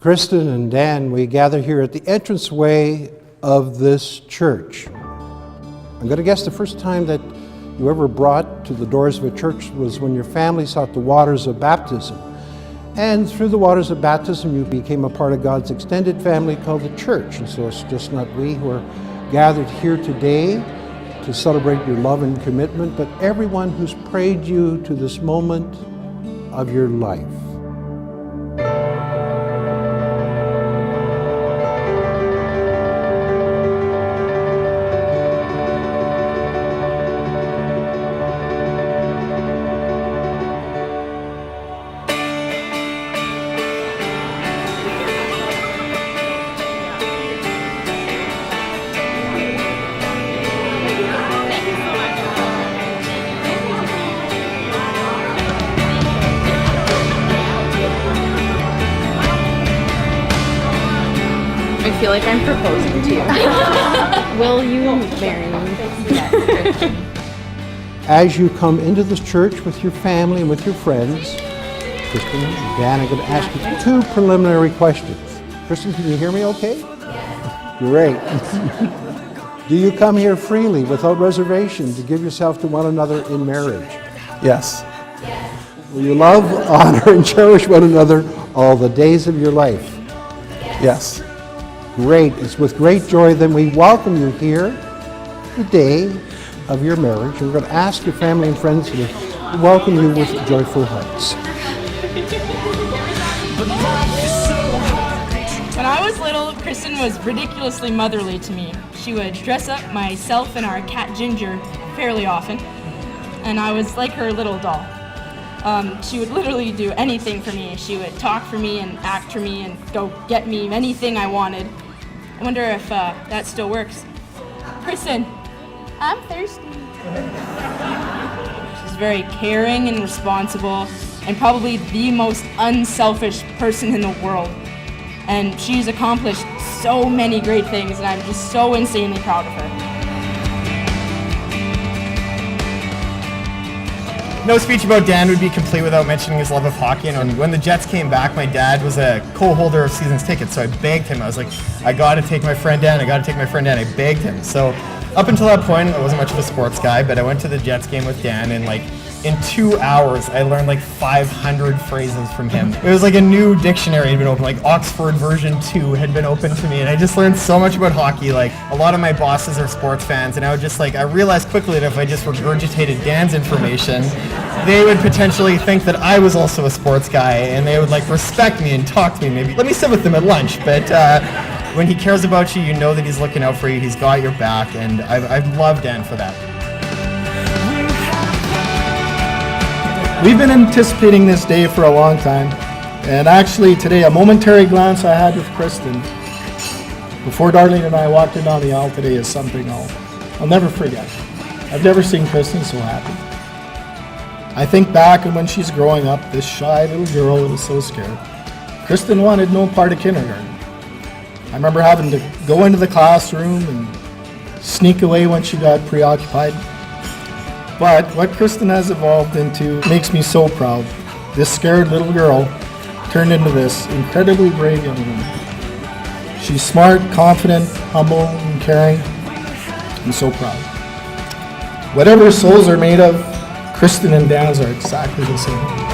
Kristen and Dan, we gather here at the entranceway of this church. I'm going to guess the first time that you ever brought to the doors of a church was when your family sought the waters of baptism. And through the waters of baptism, you became a part of God's extended family called the church. And so it's just not we who are gathered here today to celebrate your love and commitment, but everyone who's prayed you to this moment of your life. I feel like I'm proposing to you. Will you marry me? Yes. As you come into this church with your family and with your friends, Kristen and Dan, I'm going to ask you two preliminary questions. Kristen, can you hear me okay? Great. Do you come here freely, without reservation, to give yourself to one another in marriage? Yes. Will you love, honor, and cherish one another all the days of your life? Yes. Great. It's with great joy that we welcome you here the day of your marriage. We're going to ask your family and friends to welcome you with joyful hearts. When I was little, Kristen was ridiculously motherly to me. She would dress up myself and our cat Ginger fairly often, and I was like her little doll. She would literally do anything for me. She would talk for me and act for me and go get me anything I wanted. I wonder if that still works. Kristen, I'm thirsty. She's very caring and responsible and probably the most unselfish person in the world. And she's accomplished so many great things, and I'm just so insanely proud of her. No speech about Dan would be complete without mentioning his love of hockey. And when the Jets came back, my dad was a co-holder of season's tickets, so I begged him. I was like, I gotta take my friend Dan, I begged him. So up until that point, I wasn't much of a sports guy, but I went to the Jets game with Dan, and in 2 hours, I learned 500 phrases from him. It was like a new dictionary had been opened, Oxford version 2 had been opened to me, and I just learned so much about hockey. A lot of my bosses are sports fans, and I would just I realized quickly that if I just regurgitated Dan's information, they would potentially think that I was also a sports guy, and they would respect me and talk to me, maybe let me sit with them at lunch, but when he cares about you, you know that he's looking out for you, he's got your back, and I love Dan for that. We've been anticipating this day for a long time, and actually today a momentary glance I had with Kristen before Darlene and I walked in down the aisle today is something I'll never forget. I've never seen Kristen so happy. I think back and when she's growing up, this shy little girl that was so scared. Kristen wanted no part of kindergarten. I remember having to go into the classroom and sneak away when she got preoccupied. But what Kristen has evolved into makes me so proud. This scared little girl turned into this incredibly brave young woman. She's smart, confident, humble, and caring, and so proud. Whatever her souls are made of, Kristen and Dan's are exactly the same.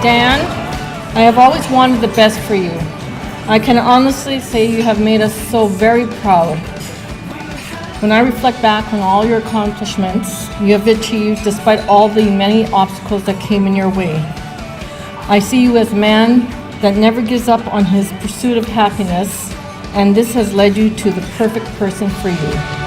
Dan, I have always wanted the best for you. I can honestly say you have made us so very proud. When I reflect back on all your accomplishments you have achieved despite all the many obstacles that came in your way, I see you as a man that never gives up on his pursuit of happiness, and this has led you to the perfect person for you.